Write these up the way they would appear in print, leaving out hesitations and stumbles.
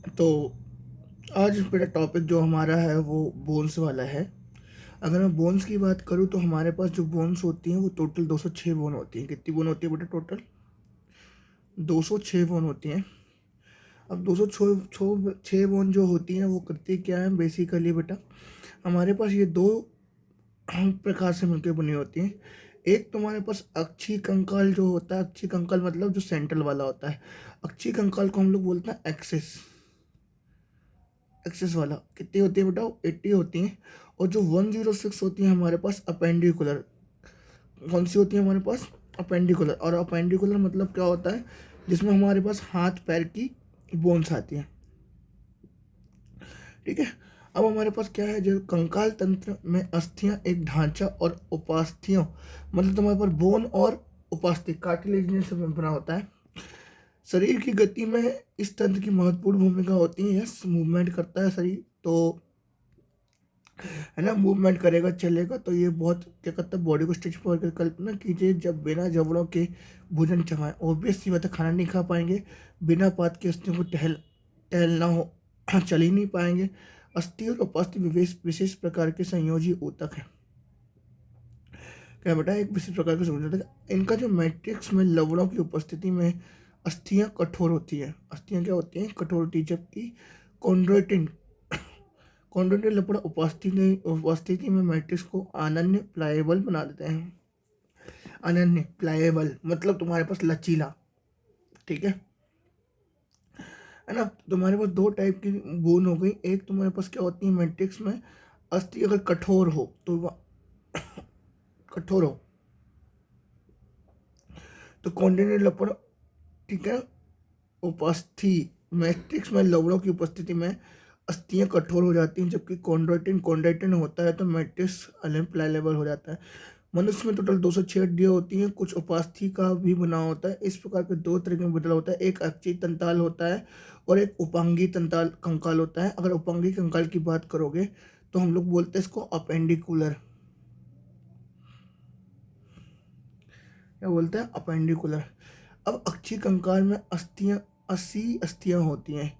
तो आज मेरा टॉपिक जो हमारा है वो बोन्स वाला है। अगर मैं बोन्स की बात करूँ तो हमारे पास जो बोन्स होती हैं वो टोटल 206 बोन होती हैं। कितनी बोन होती है बेटा? टोटल 206 बोन होती हैं। अब 206 बोन जो होती हैं वो करती क्या है बेसिकली बेटा, हमारे पास ये दो प्रकार से मिलकर बनी होती हैं। एक तुम्हारे पास अक्षी कंकाल जो होता है, अक्षी कंकाल मतलब जो सेंट्रल वाला होता है। अक्षी कंकाल को हम लोग बोलते हैं एक्सिस। एक्सेस वाला कितनी होती है बेटा? 80 होती हैं। और जो 106 होती है हमारे पास अपेंडिकुलर, कौन सी होती है हमारे पास? अपेंडिकुलर। और अपेंडिकुलर मतलब क्या होता है? जिसमें हमारे पास हाथ पैर की बोन्स आती हैं। ठीक है। अब हमारे पास क्या है, जो कंकाल तंत्र में अस्थियां एक ढांचा और उपास्थियों, मतलब तुम्हारे पास बोन और उपास्थि कार्टिलेजिनस से बना होता है। शरीर की गति में इस तंत्र की महत्वपूर्ण भूमिका होती है। यस, मूवमेंट करता है शरीर, तो है ना, मूवमेंट करेगा चलेगा, तो ये बहुत क्या करता है, बॉडी को स्ट्रेच फॉर कर कल्पना कीजिए जब बिना जबड़ों के भोजन चबाएं, ऑब्वियस सी बात है खाना नहीं खा पाएंगे। बिना पात के अस्थियों को टहलना हो चल ही नहीं पाएंगे। अस्थि और उपास्थि विशेष विशेष प्रकार के संयोजी ऊतक है। क्या बेटा? एक विशेष प्रकार के संयोजी ऊतक है। इनका जो मैट्रिक्स में लवणों की उपस्थिति में अस्थियां कठोर होती है। अस्थियां क्या होती हैं? कठोर होती है। जबकि कॉन्ड्रोइटिन कॉन्ड्रोइटिन लपड़ा उपस्थिति में मैट्रिक्स को अनन्य प्लाएबल बना देते हैं। अनन्य प्लाएबल मतलब तुम्हारे पास लचीला। ठीक है ना। तुम्हारे पास दो टाइप की बोन हो गई। एक तुम्हारे पास क्या होती है मैट्रिक्स में, अस्थि अगर कठोर हो तो कठोर हो तो कॉन्ड्रोइटिन लपड़ा, ठीक है, उपस्थि मैट्रिक्स में लवणों की उपस्थिति में अस्थियां कठोर हो जाती हैं। जबकि कॉन्ड्रोइटिन कॉन्ड्राइटिन होता है तो मैट्रिक्स अनप्लायबल हो जाता है। मनुष्य में टोटल 206 हड्डियां होती हैं। कुछ उपास्थि का भी बना होता है। इस प्रकार के दो तरह के बदल होता है, एक अक्षी तंताल होता है और एक उपांगी तंताल कंकाल होता है। अगर उपांगी कंकाल की बात करोगे तो हम लोग बोलते हैं इसको अपेंडिकुलर। क्या बोलते हैं? अपेंडिकुलर। अब अक्षी कंकाल में अस्थियां 80 अस्थियां होती हैं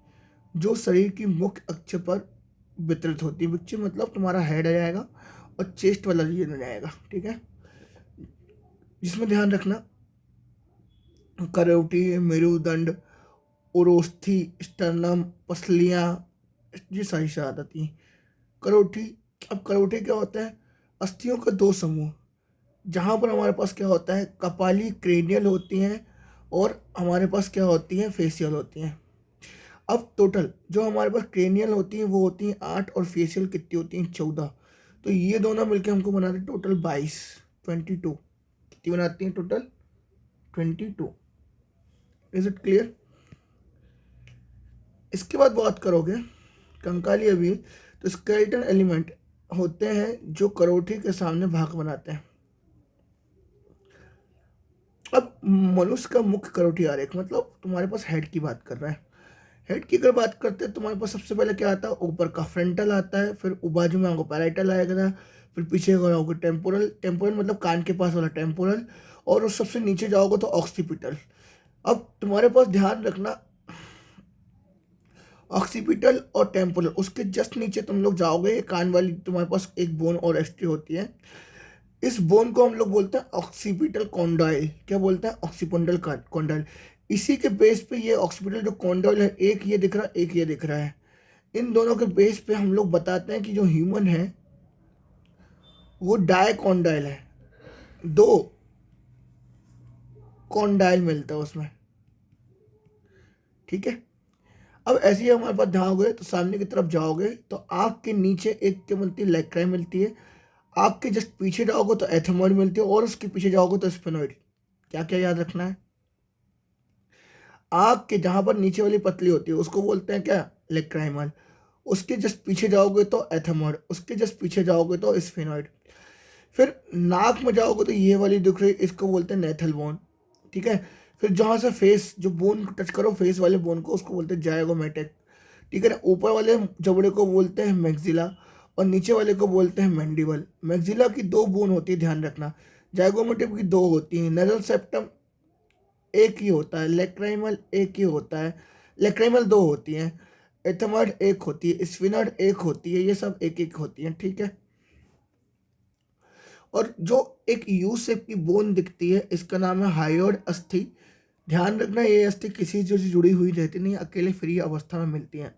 जो शरीर की मुख्य अक्ष पर वितरित होती है। विक्ष मतलब तुम्हारा हेड आ जाएगा और चेस्ट वाला रीजन आ जाएगा। ठीक है, जिसमें ध्यान रखना करोटी, मेरुदंड, उरोस्थी, स्टर्नम, पसलियाँ, ये सारी शहादत आती हैं। करोटी। अब करोटी क्या होता है? अस्थियों का दो समूह, जहाँ पर हमारे पास क्या होता है, कपाली क्रेनियल होती हैं और हमारे पास क्या होती हैं, फेशियल होती हैं। अब टोटल जो हमारे पास क्रेनियल होती हैं वो होती हैं 8 और फेशियल कितनी होती हैं? 14। तो ये दोनों मिलकर हमको बनाते हैं टोटल 22, 22। कितनी बनाती हैं टोटल? 22। Is it clear? इसके बाद बात करोगे कंकाली अवयव, तो स्केलेटन एलिमेंट होते हैं जो करोटी के सामने भाग बनाते हैं। अब मनुष्य का मुख्य करोटी आरेख मतलब तुम्हारे पास हेड की बात कर रहा है। हेड की अगर बात करते हैं तुम्हारे पास सबसे पहले क्या आता है? ऊपर का फ्रंटल आता है, फिर बाजू में आपको पैराइटल आएगा, फिर पीछे जाओगे टेम्पोरल, टेम्पोरल मतलब कान के पास वाला टेम्पोरल, और उस सबसे नीचे जाओगे तो ऑक्सीपिटल। अब तुम्हारे पास ध्यान रखना, ऑक्सीपिटल और टेम्पोरल, उसके जस्ट नीचे तुम लोग जाओगे, कान वाली तुम्हारे पास एक बोन और एस्ट्री होती है। इस बोन को हम लोग बोलते हैं ऑक्सीपिटल कॉन्डाइल। क्या बोलते हैं? Occipital condyle. इसी के बेस पे ये ऑक्सीपिटल जो कॉन्डाइल है, एक ये दिख रहा है, एक ये दिख रहा है, इन दोनों के बेस पे हम लोग बताते हैं कि जो ह्यूमन है वो डायकॉन्डाइल है। दो कॉन्डाइल मिलता है उसमें। ठीक है। अब ऐसे ही हमारे पास जाओगे तो सामने की तरफ जाओगे तो आँख के नीचे एक क्या मिलती है? लेक्राई मिलती है। आँख के जस्ट पीछे जाओगे तो एथेमॉइड मिलती है और उसके पीछे जाओगे तो स्फेनॉइड। क्या क्या याद रखना है? आँख के जहाँ पर नीचे वाली पतली होती है उसको बोलते हैं क्या? लेक्राइमल। उसके जस्ट पीछे जाओगे तो एथेमॉइड, उसके जस्ट पीछे जाओगे तो स्फेनॉइड। फिर नाक में जाओगे तो ये वाली दिख रही है, इसको बोलते हैं नेथल बोन। ठीक है। फिर जहाँ से फेस जो बोन टच करो, फेस वाले बोन को, उसको बोलते हैं जायगोमेटिक। ठीक है ना। ऊपर वाले जबड़े को बोलते हैं मैक्सिला और नीचे वाले को बोलते हैं मैंडिबल। मैक्सिला की दो बोन होती है, ध्यान रखना। जायगोमेटिक की दो होती हैं। नजल सेप्टम एक ही होता है, लेक्राइमल एक ही होता है, लेक्राइमल दो होती हैं। एथमर्ड एक होती है, स्फिनर्ड एक होती है, ये सब एक एक होती है, ठीक है। और जो एक यू शेप की बोन दिखती है इसका नाम है हायोइड अस्थि। ध्यान रखना ये अस्थि किसी चीज से जुड़ी हुई रहती नहीं, अकेले फ्री अवस्था में मिलती हैं।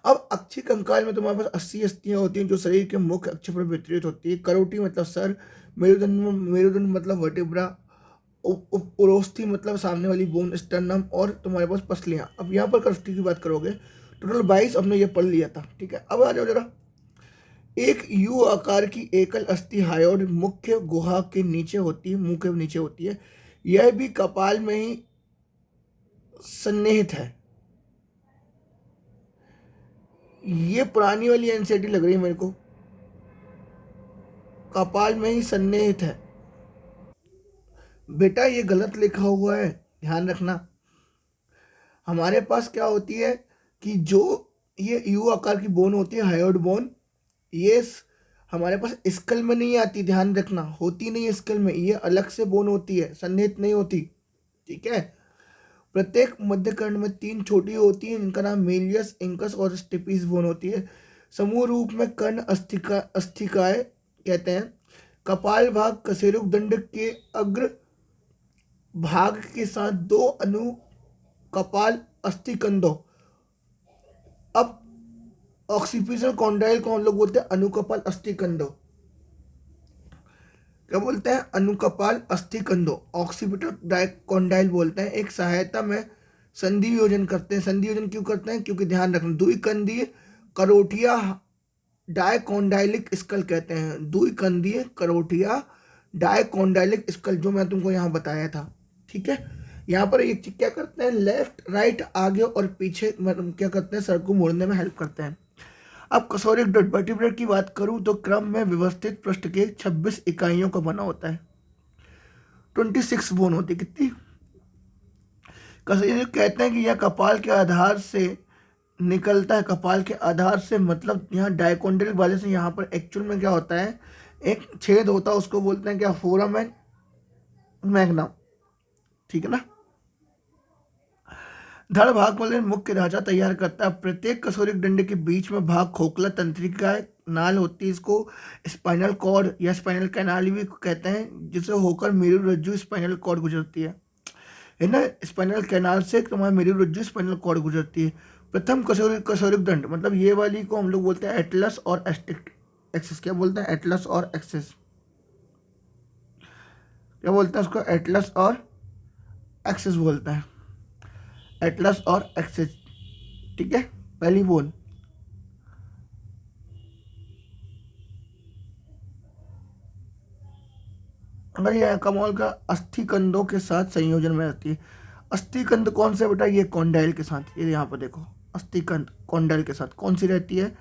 अब अक्षी कंकाल में तुम्हारे पास 80 अस्थियां होती हैं जो शरीर के मुख्य अक्ष पर वितरित होती है। करोटी मतलब सर, मेरुदंड मतलब वर्टेब्रा, उरोस्थी मतलब सामने वाली बोन स्टर्नम, और तुम्हारे पास पसलियां। अब यहाँ पर करोटी की बात करोगे, टोटल 22 हमने ये पढ़ लिया था, ठीक है। अब आ जाओ जरा, एक यू आकार की एकल अस्थि हायोइड मुख्य गुहा के नीचे होती है, मुंह के नीचे होती है। यह भी कपाल में ही सन्निहित है। ये पुरानी वाली एनसीईआरटी लग रही है मेरे को, कपाल में ही सन्निहित है। बेटा ये गलत लिखा हुआ है, ध्यान रखना। हमारे पास क्या होती है कि जो ये यू आकार की बोन होती है हायोइड बोन, ये हमारे पास स्कल में नहीं आती, ध्यान रखना, होती नहीं स्कल में, ये अलग से बोन होती है, सन्निहित नहीं होती, ठीक है। प्रत्येक मध्यकर्ण में 3 छोटी होती हैं, इनका नाम मेलियस, इंकस और स्टिपिस बोन होती है। समूह रूप में कर्ण अस्थिकाय कहते हैं। कपाल भाग कशेरुक दंड के अग्र भाग के साथ 2 अनु कपाल अस्थिकंदों। अब ऑक्सीपिटल कॉन्डाइल को हम लोग बोलते हैं अनुकपाल अस्थिकंदों। क्या बोलते हैं? अनुकपाल अस्थिकंदों, ऑक्सीपिटल कॉन्डाइल बोलते हैं। एक सहायता में संधि योजन करते हैं। संधि योजन क्यों करते हैं? क्योंकि ध्यान रखना, द्विकंदीय करोटिया डायकोंडाइलिक स्कल कहते हैं। द्विकंदीय करोटिया डायकोंडाइलिक स्कल, जो मैं तुमको यहाँ बताया था, ठीक है। यहाँ पर एक चीज क्या करते हैं, लेफ्ट राइट आगे और पीछे मतलब क्या करते हैं, सर को मोड़ने में हेल्प करते हैं। अब कसौरिक वर्टिब्रेट की बात करूं तो क्रम में व्यवस्थित पृष्ठ के 26 इकाइयों का बना होता है। 26 बोन होती है। कितनी? कसौरिक कहते हैं कि यह कपाल के आधार से निकलता है। कपाल के आधार से मतलब यहाँ डायकोंडल वाले से यहाँ पर एक्चुअल में क्या होता है, एक छेद होता है, उसको बोलते हैं क्या, फोरामेन मैग्नम, ठीक है ना। धड़ भाग वाले मुख्य ढांचा तैयार करता है। प्रत्येक कसौरिक डंडे के बीच में भाग खोखला तंत्रिका नाल होती है, इसको स्पाइनल कॉर्ड या स्पाइनल कैनाल भी कहते हैं, जिसे होकर मेरुरज्जु स्पाइनल कॉर्ड गुजरती है ना। स्पाइनल कैनाल से तुम्हारा मेरुरज्जु स्पाइनल कॉर्ड गुजरती है। प्रथम कसौरिक दंड मतलब ये वाली को हम लोग बोलते हैं एटलस और एक्सिस। क्या बोलते हैं? एटलस और एक्सिस। क्या बोलते हैं उसको? एटलस और एक्सिस बोलते हैं। एटलस और एक्सिस, ठीक है। पहली बोल, अगर ये कमोल का अस्थिकंदों के साथ संयोजन में रहती है। अस्थिकंद कौन से बेटा? ये कॉन्डाइल के साथ, ये यहाँ पर देखो, अस्थिकंद कॉन्डाइल के साथ कौन सी रहती है?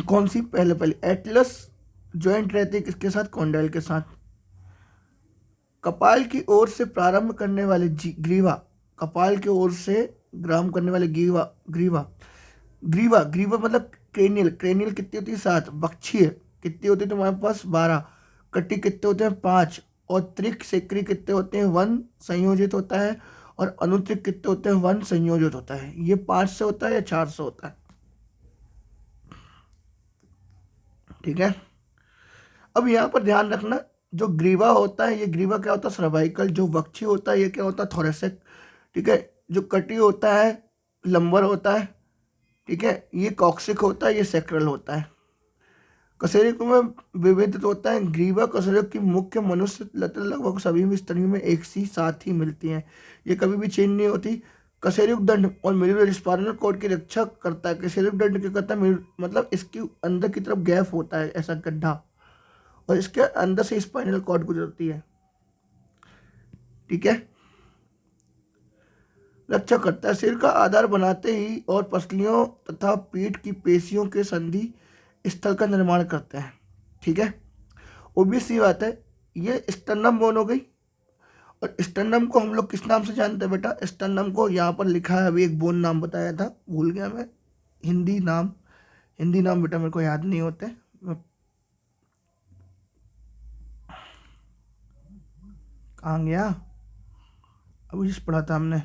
कौन सी? पहले पहले एटलस ज्वाइंट रहती है किसके साथ? कॉन्डाइल के साथ। कपाल की ओर से प्रारंभ करने वाले ग्रीवा, कपाल की ओर से ग्राम करने वाले ग्रीवा ग्रीवा ग्रीवा ग्रीवा मतलब क्रेनियल। क्रेनियल कितनी होती है? 7। बक्षीय कितनी होती है तुम्हारे पास? 12। कटी कितने होते हैं? 5। और त्रिक सेक्री कितने होते हैं? 1 संयोजित होता है। और अनुत्रिक कितने होते हैं? 1 संयोजित होता है। ये 5 से होता है या 4 से होता है, ठीक है। अब यहाँ पर ध्यान रखना, जो ग्रीवा होता है, ये ग्रीवा क्या होता है? सर्वाइकल। जो वक्षी होता है ये क्या होता है? थोरेसिक, ठीक है। जो कटी होता है लंबर होता है, ठीक है। ये कॉक्सिक होता है, ये सेक्रल होता है। कशेरुक में विविध होता है। ग्रीवा कशेरुक की मुख्य मनुष्य लता लगभग सभी स्तनियों में एक सी साथ ही मिलती हैं, ये कभी भी चेंज नहीं होती। कशेरुक दंड और मेरुरज्जु स्पाइनल कॉर्ड की रक्षा करता है। कशेरुक दंड क्या करता है? मतलब इसके अंदर की तरफ गैप होता है, ऐसा गड्ढा, और इसके अंदर से स्पाइनल कॉर्ड गुजरती है, ठीक है। रक्षा करता है, सिर का आधार बनाते ही और पसलियों तथा पीठ की पेशियों के संधि स्थल का निर्माण करते हैं, ठीक है। ओबीसी सी बात है, ये स्टर्नम बोन हो गई। और स्टर्नम को हम लोग किस नाम से जानते हैं बेटा? स्टर्नम को यहाँ पर लिखा है, अभी एक बोन नाम बताया था, भूल गया मैं। हिंदी नाम, हिंदी नाम बेटा मेरे को याद नहीं होते। कहाँ गया? अभी जिस पढ़ा था हमने,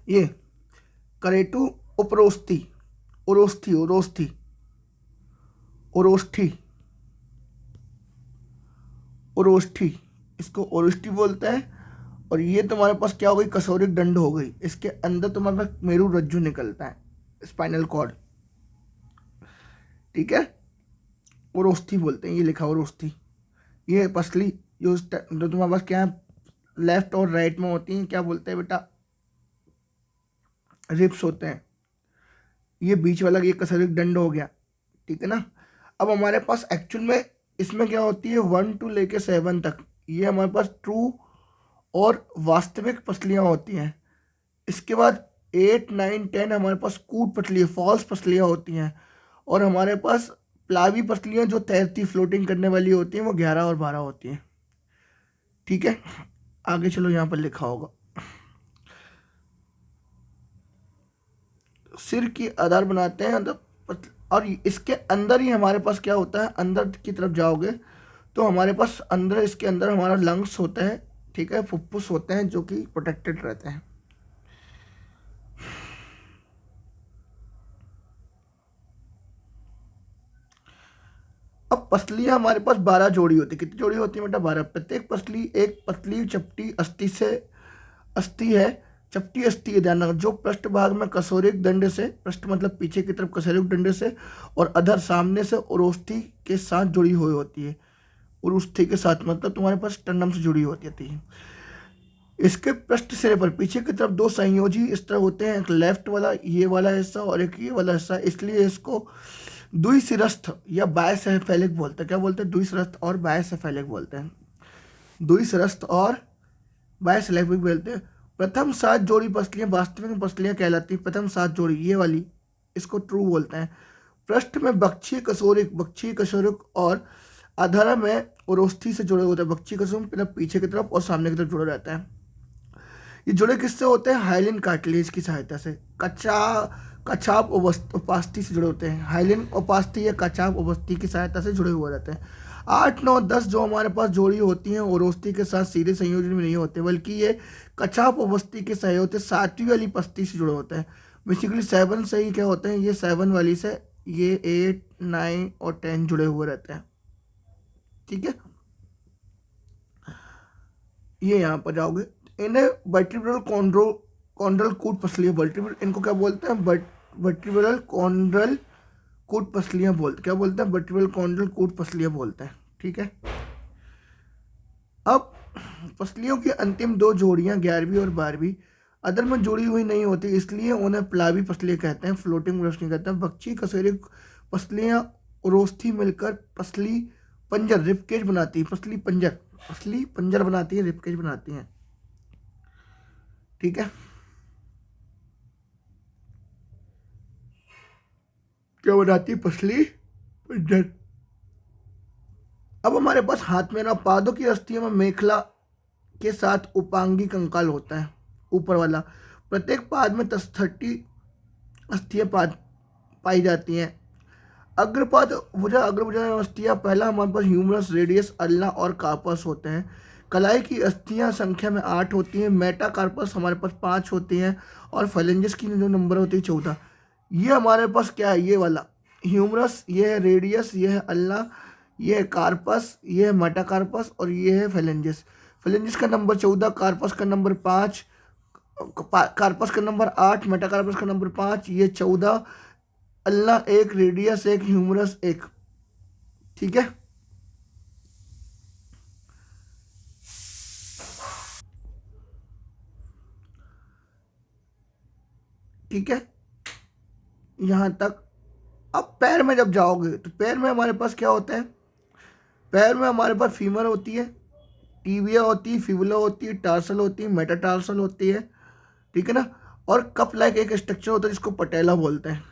ये करेटू उपरोस्थी, ओरोस्थी ओरोस्थी ओरोष्ठी ओरोष्ठी, इसको ओरोष्ठी बोलते हैं। और ये तुम्हारे पास क्या हो गई, कसौरिक दंड हो गई। इसके अंदर तुम्हारे पास मेरु रज्जु निकलता है, स्पाइनल कॉर्ड, ठीक है। ओरोस्थी बोलते हैं, ये लिखा ओरोस्थी। ये पसली जो तुम्हारे पास क्या है, लेफ्ट और राइट में होती हैं, क्या बोलते हैं बेटा, रिप्स होते हैं। ये बीच वाला ये कसौरिक दंड हो गया, ठीक है ना। अब हमारे पास एक्चुअल में इसमें क्या होती है, 1 to लेके 7 तक ये हमारे पास ट्रू और वास्तविक पसलियाँ होती हैं। इसके बाद 8, 9, 10 हमारे पास कूट पसलियाँ, फॉल्स पसलियाँ होती हैं। और हमारे पास प्लावी पसलियाँ जो तैरती फ्लोटिंग करने वाली होती हैं, वो 11 और 12 होती हैं, ठीक है। आगे चलो, यहाँ पर लिखा होगा सिर की आधार बनाते हैं और इसके अंदर ही हमारे पास क्या होता है, अंदर की तरफ जाओगे तो हमारे पास अंदर, इसके अंदर हमारा लंग्स होता है, ठीक है, फुफ्फुस होते हैं जो कि प्रोटेक्टेड रहते हैं। अब पसलियाँ हमारे पास 12 जोड़ी होती है। कितनी जोड़ी होती है बेटा, 12। प्रत्येक पसली एक पतली चपटी अस्थि है, चपटी अस्थि है, ध्यान रखना, जो पृष्ठ भाग में कसौरिक दंड से, पृष्ठ मतलब पीछे की तरफ कसौरिक दंड से, और अधर सामने से ओरोस्थी के साथ जुड़ी हुई होती है। ओरोस्थी के साथ मतलब तुम्हारे पास स्टर्नम से जुड़ी होती है। इसके पृष्ठ सिरे पर पीछे की तरफ 2 संयोजी स्तर होते हैं, एक लेफ्ट वाला ये वाला हिस्सा और एक ये वाला हिस्सा, इसलिए इसको द्विशिरस्थ या बायसेफेलिक बोलते हैं। क्या बोलते हैं, द्विशिरस्थ और बायसेफेलिक बोलते हैं। द्विशिरस्थ और बायसेफेलिक बोलते हैं। प्रथम 7 जोड़ी पसलियाँ वास्तविक पसलियाँ कहलाती हैं। प्रथम 7 जोड़ी ये वाली, इसको ट्रू बोलते हैं। पृष्ठ में बक्षीय कशोरिक और अधरा में ओरोस्थी से जुड़े होते हैं। बक्षीय कशोरिक मतलब पीछे की तरफ और सामने की तरफ जुड़े रहते हैं। ये जुड़े किससे होते हैं, हाइलिन कार्टिलेज की सहायता से। कच्छाप उपास्थि से जुड़े होते हैं। हाइलिन उपास्थि या कच्छाप उपास्थि की सहायता से जुड़े हुए रहते हैं। 8, 9, 10 जो हमारे पास जोड़ी होती हैं ओरोस्थी के साथ सीधे संयोजन में नहीं होते, बल्कि ये कच्छाप उपास्थि के सहयोग से 7वीं वाली पस्ती से जुड़े होते हैं। बेसिकली 7 से ही क्या होते हैं, ये 7 वाली से ये 8, 9 और 10 जुड़े हुए रहते हैं, ठीक है। ये यहाँ पर जाओगे, इन्हें वर्टिब्रल कॉन्ड्रल कूट पसलियाँ, वर्टिब्रल इनको क्या बोलते हैं, वर्टिब्रल कॉन्ड्रल कूट पसलियाँ बोलते, क्या बोलते हैं, वर्टिब्रल कॉन्ड्रल कूट पसलियाँ बोलते हैं, ठीक है। अब पसलियों की अंतिम 2 जोड़ियाँ 11वीं और 12वीं अदर में जुड़ी हुई नहीं होती, इसलिए उन्हें प्लावी पसलियाँ कहते हैं, फ्लोटिंग रोशनी कहते हैं। बक्षी कसौरिक पसलियाँ ओरोस्थी मिलकर पसली पंजर रिपकेज बनाती है। पसली पंजर बनाती है, रिपकेज बनाती हैं, ठीक है। क्या बनाती है, पसली पंजर। अब हमारे पास हाथ में ना, पादों की अस्थियों में मेखला के साथ उपांगी कंकाल होता है, ऊपर वाला। प्रत्येक पाद में 30 अस्थियां पाई जाती हैं। अग्रभुजा अस्थियां, पहला हमारे पास ह्यूमरस, रेडियस, अल्ना और कार्पस होते हैं। कलाई की अस्थियां संख्या में 8 होती हैं। मेटाकार्पस हमारे पास 5 होती हैं। और फेलेंजेस की जो नंबर होती है 14। ये हमारे पास क्या है, ये वाला ह्यूमरस, ये है रेडियस, ये है अल्ना, ये है कार्पस, ये है मेटाकार्पस और ये है फेलेंजेस। फेलेंजेस का नंबर 14, कार्पस का नंबर 5, कार्पस का नंबर 8, मेटाकार्पस का नंबर 5, ये 14, अल्ला 1, रेडियस 1, ह्यूमरस 1, ठीक है। ठीक है, यहाँ तक। अब पैर में जब जाओगे तो पैर में हमारे पास क्या होता है, पैर में हमारे पास फीमर होती है, टीबिया होती है, फिबुला होती है, टार्सल होती है, मेटाटार्सल होती है, ठीक है ना। और कप लाइक एक स्ट्रक्चर होता है जिसको पटेला बोलते हैं,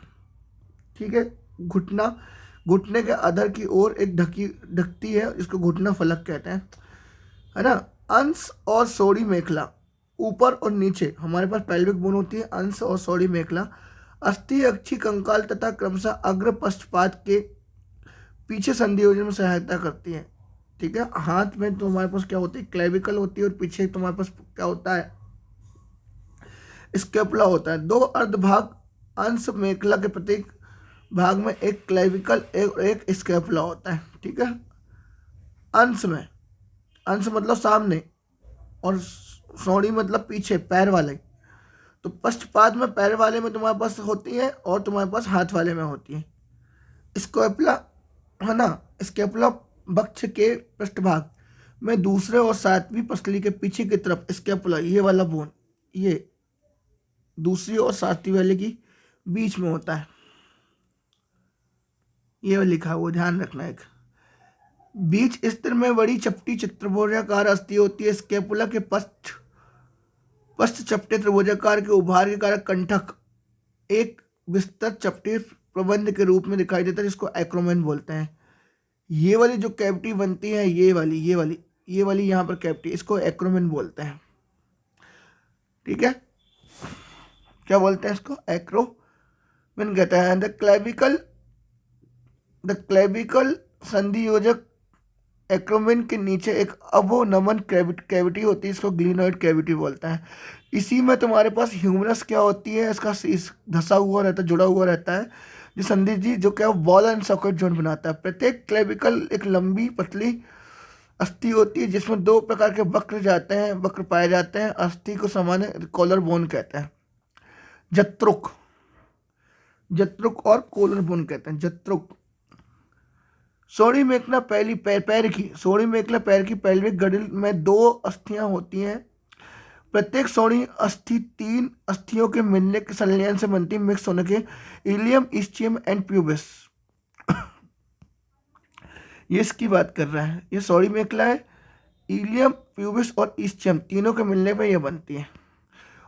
ठीक है। घुटने के अधर की ओर एक ढकती है जिसको घुटना फलक कहते हैं, है ना। अंश और सोड़ी मेखला, ऊपर और नीचे हमारे पास पेल्विक बोन होती है, अंश और सोड़ी मेखला। अस्थि अक्षी कंकाल तथा क्रमशः अग्र पश्चपाद के पीछे संधियोजन में सहायता करती है, ठीक है। हाथ में तो हमारे पास क्या होती है, क्लेविकल होती है, और पीछे तुम्हारे पास क्या होता है, स्कैपुला होता है। दो अर्धभाग अंश मेखला के प्रत्येक भाग में एक क्लेविकल एक स्कैपुला होता है। ठीक है, अंश में, अंश मतलब सामने, और सौड़ी मतलब पीछे, पैर वाले। तो पश्चपाद में पैर वाले में तुम्हारे पास होती है और तुम्हारे पास हाथ वाले में होती है स्कैपुला, है ना। स्कैपुला वक्ष के पृष्ठभाग में दूसरे और सातवीं पसली के पीछे की तरफ स्कैपुला, ये वाला बोन, ये दूसरी और सातवीं वाले की बीच में होता है। ये लिखा है वो ध्यान रखना। एक बीच स्तर में बड़ी चपटी चित्रभुजाकार अस्थि होती है। स्कैपुला के पश्च चपटे त्रिभुजाकार के उभार के कारण कंठक एक विस्तृत चपटी प्रबंध के रूप में दिखाई देता है, जिसको एक्रोमेन बोलते हैं। ये वाली जो कैविटी बनती है, ये वाली यहाँ पर कैविटी, इसको एक्रोमेन बोलते हैं। ठीक है, क्या बोलते हैं इसको? एक्रोमेन कहते हैं। द क्लेविकल संधि योजक एक्रोमेन के नीचे एक अवनमन कैविटी होती है, इसको ग्लिनोइड कैविटी बोलते हैं। इसी में तुम्हारे पास ह्यूमरस क्या होती है, इसका धसा हुआ रहता है, जुड़ा हुआ रहता है, जो संधि जी जो क्या बॉल एंड सॉकेट जॉइंट बनाता है। प्रत्येक क्लेविकल एक लंबी पतली अस्थि होती है जिसमें दो प्रकार के वक्र पाए जाते हैं। अस्थि को सामान्य कॉलर बोन कहते हैं, जत्रुक और कॉलर बोन कहते हैं। जत्रुक सोड़ी मेखला सोड़ी मेखला पैर की पेल्विक गडिल में दो अस्थियां होती हैं। प्रत्येक सोड़ी अस्थि तीन अस्थियों के मिलने के संलयन से बनती, मिक्स होने के, इलियम, इस्चियम एंड प्यूबिस। ये इसकी बात कर रहा है, ये सोड़ी मेखला है। इलियम, प्यूबिस और इस्चियम तीनों के मिलने पर यह बनती है।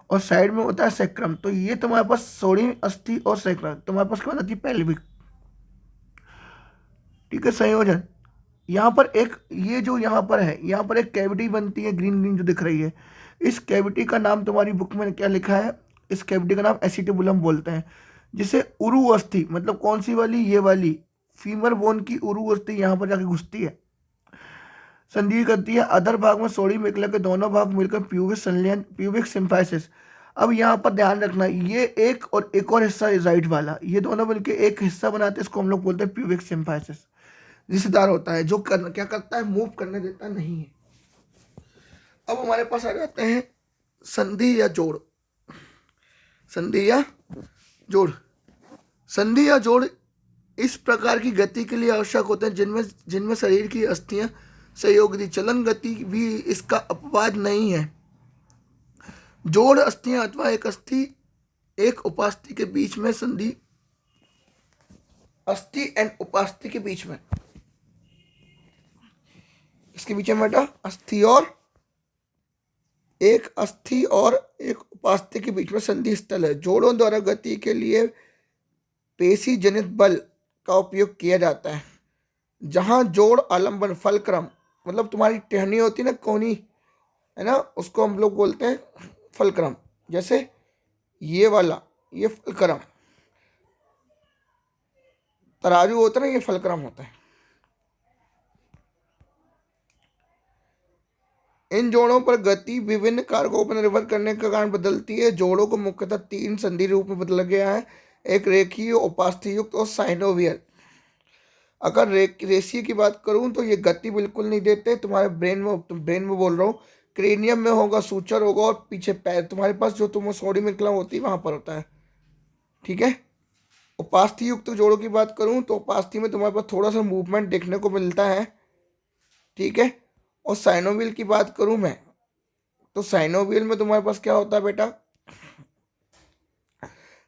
और साइड में होता है सेक्रम। तो ये तुम्हारे पास सोड़ी अस्थि और सेक्रम, तुम्हारे पास क्या बताती है? पेल्विक। ठीक है, संयोजन। यहाँ पर एक ये जो यहाँ पर है, यहाँ पर एक कैविटी बनती है, ग्रीन ग्रीन जो दिख रही है। इस कैविटी का नाम तुम्हारी बुक में क्या लिखा है? इस कैविटी का नाम एसिटिबुलम बोलते हैं, जिसे उरु अस्थि, मतलब कौन सी वाली? ये वाली फीमर बोन की उरु अस्थि यहाँ पर जाके घुसती है, संधि करती है। अधर भाग में सोड़ी मेखला के दोनों भाग मिलकर प्यूबिक संलयन, प्यूबिक सिम्फाइसिस। अब यहाँ पर ध्यान रखना, ये एक और हिस्सा राइट वाला, ये दोनों मिलकर एक हिस्सा बनाते हैं, इसको हम लोग बोलते हैं प्यूबिक सिम्फाइसिस। रिश्तेदार होता है जो क्या करता है? मूव करने देता नहीं है। अब हमारे पास आ जाते हैं संधि या जोड़। संधि या जोड़ इस प्रकार की गति के लिए आवश्यक होते हैं जिनमें शरीर की अस्थियां सहयोग दी। चलन गति भी इसका अपवाद नहीं है। जोड़ अस्थियां अथवा एक अस्थि एक उपास्थि के बीच में संधि, अस्थि एंड उपास्थि के बीच में, इसके बीच में बेटा अस्थि और एक उपास्थि के बीच में संधि स्थल है। जोड़ों द्वारा गति के लिए पेशी जनित बल का उपयोग किया जाता है। जहां जोड़ आलंबन फलक्रम, मतलब तुम्हारी टहनी होती है ना, कोनी, है ना, उसको हम लोग बोलते हैं फलक्रम। जैसे ये वाला, ये फलक्रम, तराजू होता है ना, ये फलक्रम होता है। इन जोड़ों पर गति विभिन्न कारकों पर निर्भर करने के कारण बदलती है। जोड़ों को मुख्यतः तीन संधि रूप में बदला गया है, एक रेखीय, उपास्थि-युक्त और साइनोवियल। अगर रेखीय की बात करूं तो ये गति बिल्कुल नहीं देते। तुम्हारे ब्रेन में बोल रहा हूँ, क्रेनियम में होगा, सूचर होगा और पीछे पैर तुम्हारे पास जो तुम सोडी मेखला होती है वहां पर होता है। ठीक है, उपास्थि युक्त जोड़ों की बात करूं तो उपास्थि में तुम्हारे पास थोड़ा सा मूवमेंट देखने को मिलता है। ठीक है, और साइनोवियल की बात करूं मैं तो साइनोवियल में तुम्हारे पास क्या होता है बेटा?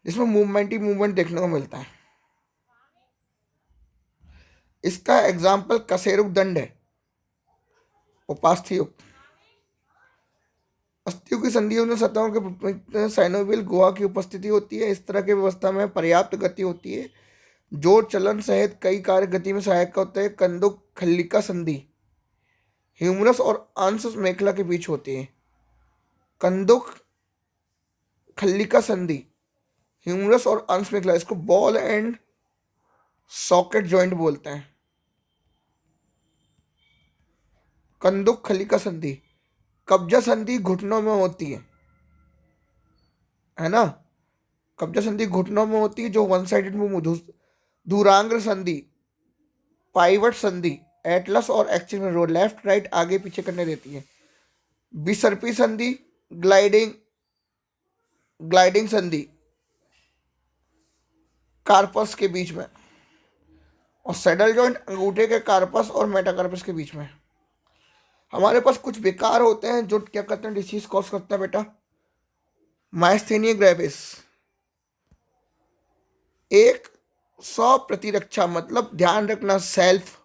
जिसमें मूवमेंट ही मूवमेंट देखने को मिलता है। इसका एग्जाम्पल कशेरुक दंड है। उपास्थि-युक्त अस्थियों की संधियों में सतहों के साइनोवियल गुहा की उपस्थिति होती है। इस तरह की व्यवस्था में पर्याप्त गति होती है। जोड़ चलन सहित कई कार्य गति में सहायक होते हैं। कंदुक खल्लिका संधि ह्यूमरस और अंश मेखला के बीच होती है। कंदुक खल्लिका संधि ह्यूमरस और अंश मेखला, इसको बॉल एंड सॉकेट जॉइंट बोलते हैं। कंदुक खल्लिका संधि। कब्जा संधि घुटनों में होती है है ना। कब्जा संधि घुटनों में होती है जो वन साइडेड मूव, धुरांग्र संधि, पाइवट संधि एटलस और एक्सिस में रोड लेफ्ट राइट आगे पीछे करने देती है। बिसर्पी संधि, ग्लाइडिंग ग्लाइडिंग संधि कार्पस के बीच में, और सैडल जॉइंट अंगूठे के कार्पस और मेटाकार्पस के बीच में। हमारे पास कुछ विकार होते हैं जो क्या करते हैं, डिसीज कॉज करते हैं बेटा। माइस्थेनिया ग्रेविस, एक सौ प्रतिरक्षा मतलब ध्यान रखना, सेल्फ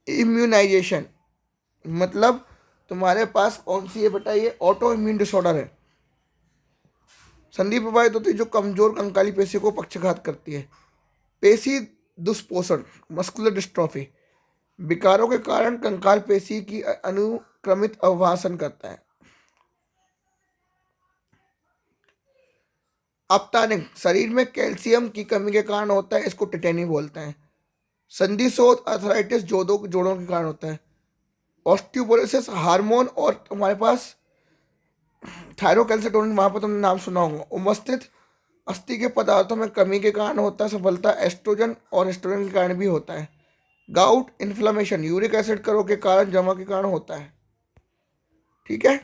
इम्यूनाइजेशन मतलब तुम्हारे पास कौन सी है बेटा, ये ऑटो इम्यून डिसऑर्डर है। संधि प्रभावित होती है जो कमजोर कंकाली पेशी को पक्षघात करती है। पेशी दुष्पोषण, मस्कुलर डिस्ट्रॉफी, विकारों के कारण कंकाल पेशी की अनुक्रमित अवभाषण करता है। अपतानिक, शरीर में कैल्शियम की कमी के कारण होता है, इसको टिटेनी बोलते हैं। संधि शोथ अर्थराइटिस जोड़ों के कारण होता है। ऑस्टियोपोरोसिस हार्मोन और तुम्हारे पास थायरोकैल्सिटोनिन, वहां पर तुमने नाम सुना होगा, उपस्थित अस्थि के पदार्थों में कमी के कारण होता है। सफलता एस्ट्रोजन और एस्ट्रोजन के कारण भी होता है। गाउट इन्फ्लेमेशन यूरिक एसिड करों के कारण जमा के कारण होता है। ठीक है।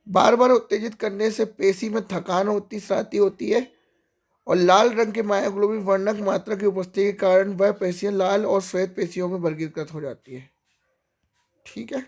बार बार उत्तेजित करने से पेशी में थकान होती है और लाल रंग के मायोग्लोबिन वर्णक मात्रा की उपस्थिति के कारण वह पेशियां लाल और श्वेत पेशियों में वर्गीकृत हो जाती है। ठीक है।